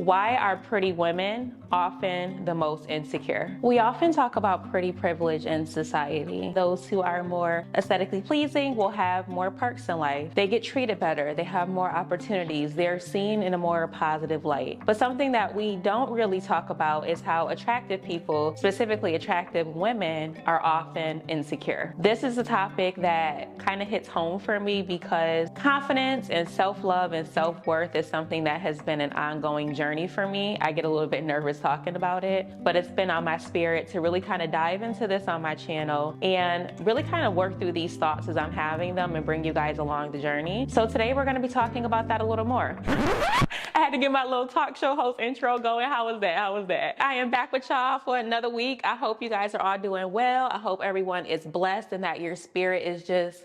Why are pretty women often the most insecure? We often talk about pretty privilege in society. Those who are more aesthetically pleasing will have more perks in life. They get treated better. They have more opportunities. They're seen in a more positive light. But something that we don't really talk about is how attractive people, specifically attractive women, are often insecure. This is a topic that kind of hits home for me because confidence and self-love and self-worth is something that has been an ongoing journey for me. I get a little bit nervous talking about it, but it's been on my spirit to really kind of dive into this on my channel and really kind of work through these thoughts as I'm having them and bring you guys along the journey. So today we're going to be talking about that a little more. I had to get my little talk show host intro going. How was that? How was that? I am back with y'all for another week. I hope you guys are all doing well. I hope everyone is blessed and that your spirit is just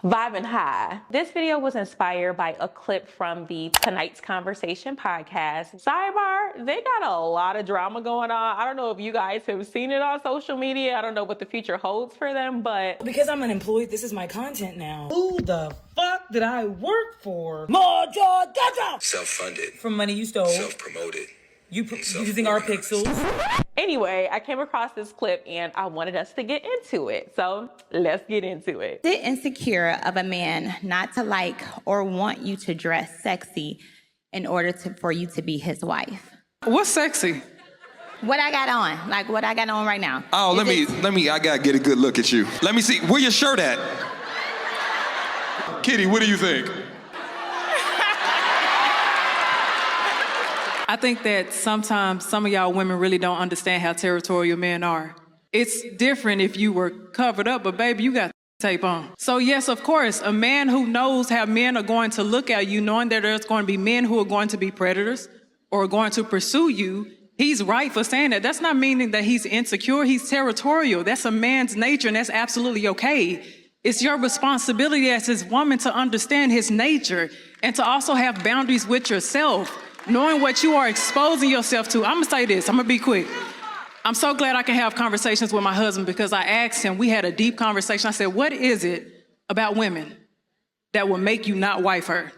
vibing high. This video was inspired by a clip from the Tonight's Conversation podcast. Sidebar, they got a lot of drama going on. I don't know if you guys have seen it on social media. I don't know what the future holds for them, but because I'm unemployed, this is my content now. Who the fuck did I work for? Mojo Dojo! Self-funded. From money you stole. Self-promoted. Using our pixels. Anyway, I came across this clip and I wanted us to get into it. So let's get into it. Is it insecure of a man not to like or want you to dress sexy in order for you to be his wife? What's sexy? What I got on, like what I got on right now. Oh, let me, I gotta get a good look at you. Let me see, where your shirt at? Kitty, what do you think? I think that sometimes some of y'all women really don't understand how territorial men are. It's different if you were covered up, but baby, you got tape on. So yes, of course, a man who knows how men are going to look at you, knowing that there's going to be men who are going to be predators or going to pursue you, he's right for saying that. That's not meaning that he's insecure, he's territorial. That's a man's nature and that's absolutely okay. It's your responsibility as his woman to understand his nature and to also have boundaries with yourself. Knowing what you are exposing yourself to. I'm gonna say this, I'm gonna be quick. I'm so glad I can have conversations with my husband because I asked him, we had a deep conversation. I said, what is it about women that will make you not wife her?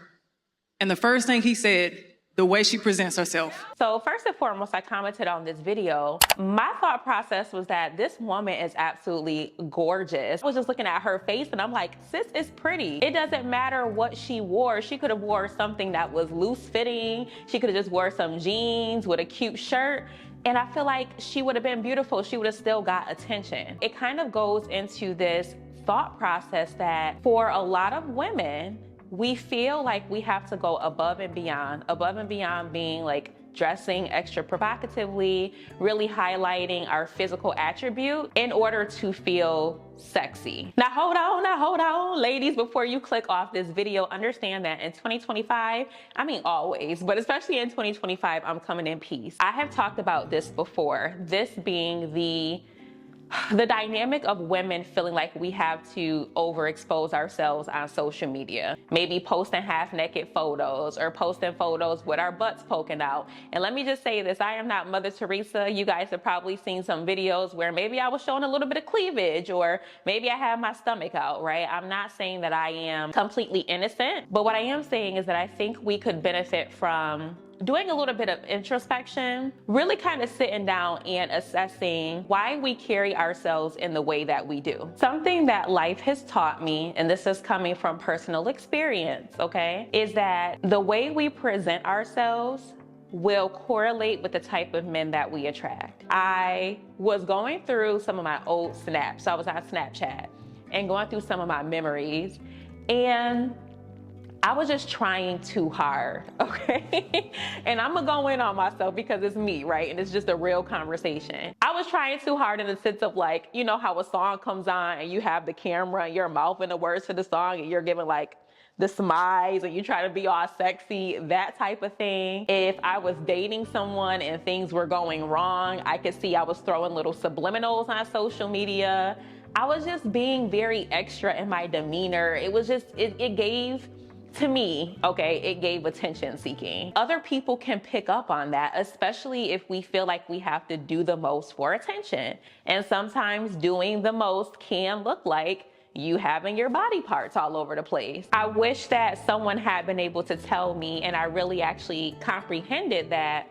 And the first thing he said, the way she presents herself. So first and foremost, I commented on this video. My thought process was that this woman is absolutely gorgeous. I was just looking at her face and I'm like, sis is pretty. It doesn't matter what she wore. She could have wore something that was loose fitting. She could have just wore some jeans with a cute shirt. And I feel like she would have been beautiful. She would have still got attention. It kind of goes into this thought process that for a lot of women, we feel like we have to go above and beyond being like dressing extra provocatively, really highlighting our physical attribute in order to feel sexy. Now hold on, ladies, before you click off this video, understand that in 2025, I mean always, but especially in 2025, I'm coming in peace. I have talked about this before, this being the dynamic of women feeling like we have to overexpose ourselves on social media. Maybe posting half-naked photos or posting photos with our butts poking out. And let me just say this, I am not Mother Teresa. You guys have probably seen some videos where maybe I was showing a little bit of cleavage or maybe I have my stomach out, right? I'm not saying that I am completely innocent, but what I am saying is that I think we could benefit from doing a little bit of introspection, really kind of sitting down and assessing why we carry ourselves in the way that we do. Something that life has taught me, and this is coming from personal experience, okay, is that the way we present ourselves will correlate with the type of men that we attract. I was going through some of my old snaps. So I was on Snapchat and going through some of my memories, and I was just trying too hard, okay? And I'm gonna go in on myself because it's me, right? And it's just a real conversation. I was trying too hard in the sense of like, you know how a song comes on and you have the camera and your mouth and the words to the song and you're giving like the smiles and you try to be all sexy, that type of thing. If I was dating someone and things were going wrong, I could see I was throwing little subliminals on social media. I was just being very extra in my demeanor. It was just, it gave, to me, okay, it gave attention seeking. Other people can pick up on that, especially if we feel like we have to do the most for attention. And sometimes doing the most can look like you having your body parts all over the place. I wish that someone had been able to tell me, and I really actually comprehended that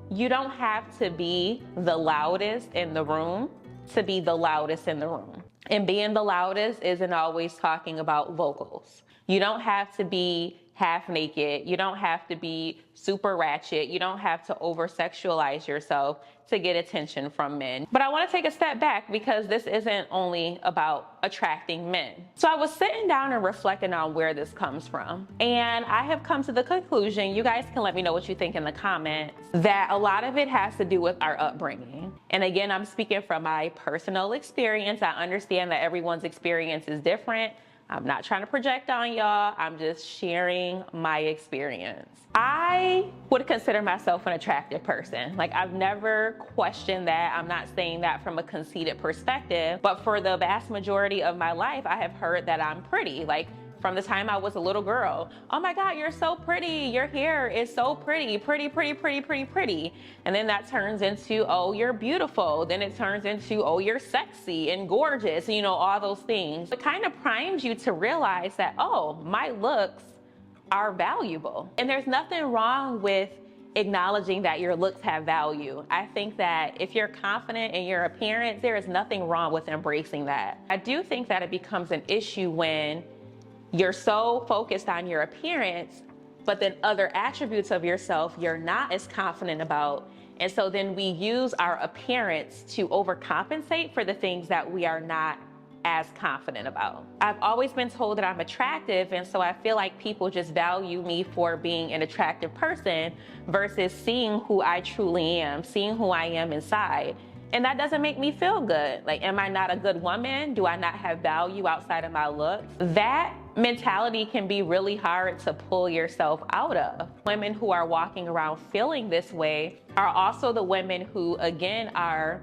you don't have to be the loudest in the room to be the loudest in the room. And being the loudest isn't always talking about vocals. You don't have to be half naked. You don't have to be super ratchet. You don't have to over-sexualize yourself to get attention from men. But I want to take a step back because this isn't only about attracting men. So I was sitting down and reflecting on where this comes from. And I have come to the conclusion, you guys can let me know what you think in the comments, that a lot of it has to do with our upbringing. And again, I'm speaking from my personal experience. I understand that everyone's experience is different. I'm not trying to project on y'all. I'm just sharing my experience. I would consider myself an attractive person. Like, I've never questioned that. I'm not saying that from a conceited perspective, but for the vast majority of my life, I have heard that I'm pretty. Like, from the time I was a little girl, oh my God, you're so pretty. Your hair is so pretty, pretty, pretty, pretty, pretty, pretty. And then that turns into, oh, you're beautiful. Then it turns into, oh, you're sexy and gorgeous, you know, all those things. It kind of primes you to realize that, oh, my looks are valuable. And there's nothing wrong with acknowledging that your looks have value. I think that if you're confident in your appearance, there is nothing wrong with embracing that. I do think that it becomes an issue when you're so focused on your appearance, but then other attributes of yourself you're not as confident about. And so then we use our appearance to overcompensate for the things that we are not as confident about. I've always been told that I'm attractive, and so I feel like people just value me for being an attractive person versus seeing who I truly am, seeing who I am inside. And that doesn't make me feel good. Like, am I not a good woman? Do I not have value outside of my looks? That mentality can be really hard to pull yourself out of. Women who are walking around feeling this way are also the women who, again, are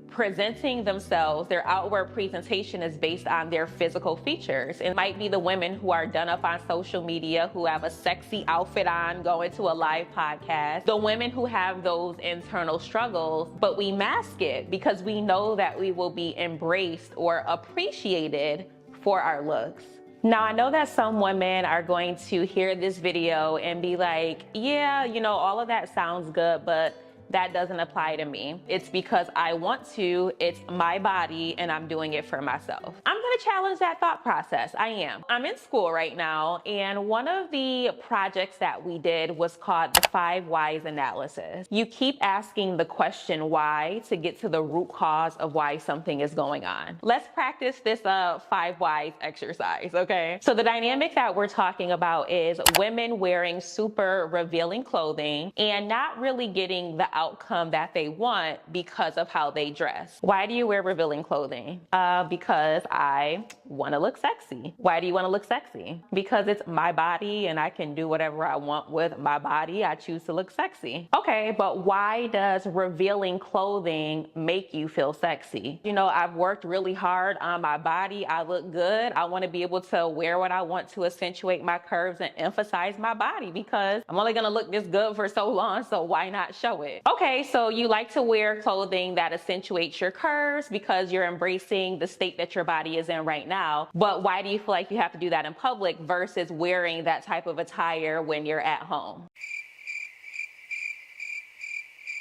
presenting themselves. Their outward presentation is based on their physical features. It might be the women who are done up on social media, who have a sexy outfit on, going to a live podcast. The women who have those internal struggles, but we mask it because we know that we will be embraced or appreciated for our looks. Now, I know that some women are going to hear this video and be like, yeah, you know, all of that sounds good, but that doesn't apply to me. It's because I want to, it's my body, and I'm doing it for myself. I'm gonna challenge that thought process. I am. I'm in school right now, and one of the projects that we did was called the 5 whys analysis. You keep asking the question why to get to the root cause of why something is going on. Let's practice this 5 whys exercise, okay? So the dynamic that we're talking about is women wearing super revealing clothing and not really getting the outcome that they want because of how they dress. Why do you wear revealing clothing? Because I want to look sexy. Why do you want to look sexy? Because it's my body and I can do whatever I want with my body. I choose to look sexy. Okay, but why does revealing clothing make you feel sexy? You know, I've worked really hard on my body. I look good. I want to be able to wear what I want to accentuate my curves and emphasize my body because I'm only going to look this good for so long, so why not show it? Okay, so you like to wear clothing that accentuates your curves because you're embracing the state that your body is in right now. But why do you feel like you have to do that in public versus wearing that type of attire when you're at home?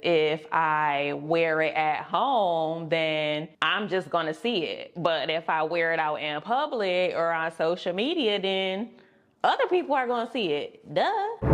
If I wear it at home, then I'm just gonna see it. But if I wear it out in public or on social media, then other people are gonna see it. Duh.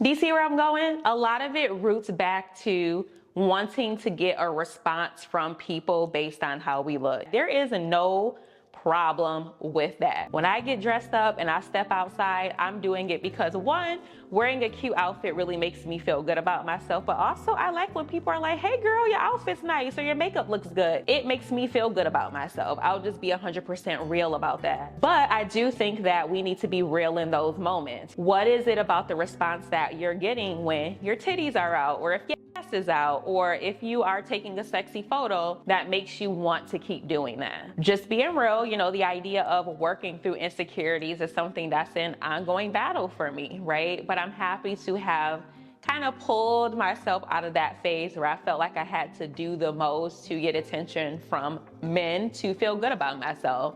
Do you see where I'm going? A lot of it roots back to wanting to get a response from people based on how we look. There is no problem with that. When I get dressed up and I step outside, I'm doing it because one, wearing a cute outfit really makes me feel good about myself, but also I like when people are like, hey girl, your outfit's nice or your makeup looks good. It makes me feel good about myself. I'll just be 100% real about that. But I do think that we need to be real in those moments. What is it about the response that you're getting when your titties are out or if your ass is out or if you are taking a sexy photo that makes you want to keep doing that? Just being real, you know, the idea of working through insecurities is something that's an ongoing battle for me, right? But I'm happy to have kind of pulled myself out of that phase where I felt like I had to do the most to get attention from men to feel good about myself.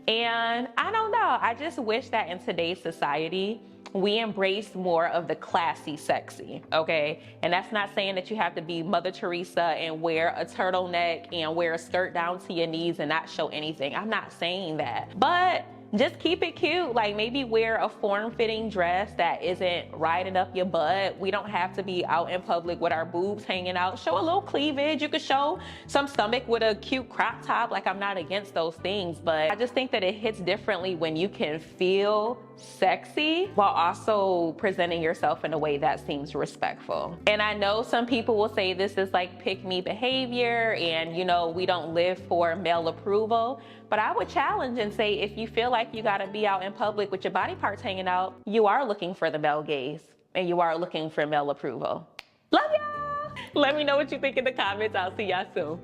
And I don't know, I just wish that in today's society, we embrace more of the classy sexy, okay? And that's not saying that you have to be Mother Teresa and wear a turtleneck and wear a skirt down to your knees and not show anything. I'm not saying that. But just keep it cute. Like maybe wear a form-fitting dress that isn't riding up your butt. We don't have to be out in public with our boobs hanging out. Show a little cleavage. You could show some stomach with a cute crop top. Like, I'm not against those things, but I just think that it hits differently when you can feel sexy while also presenting yourself in a way that seems respectful. And I know some people will say this is like pick me behavior and, you know, we don't live for male approval. But I would challenge and say if you feel like you gotta be out in public with your body parts hanging out, you are looking for the male gaze and you are looking for male approval. Love y'all! Let me know what you think in the comments. I'll see y'all soon.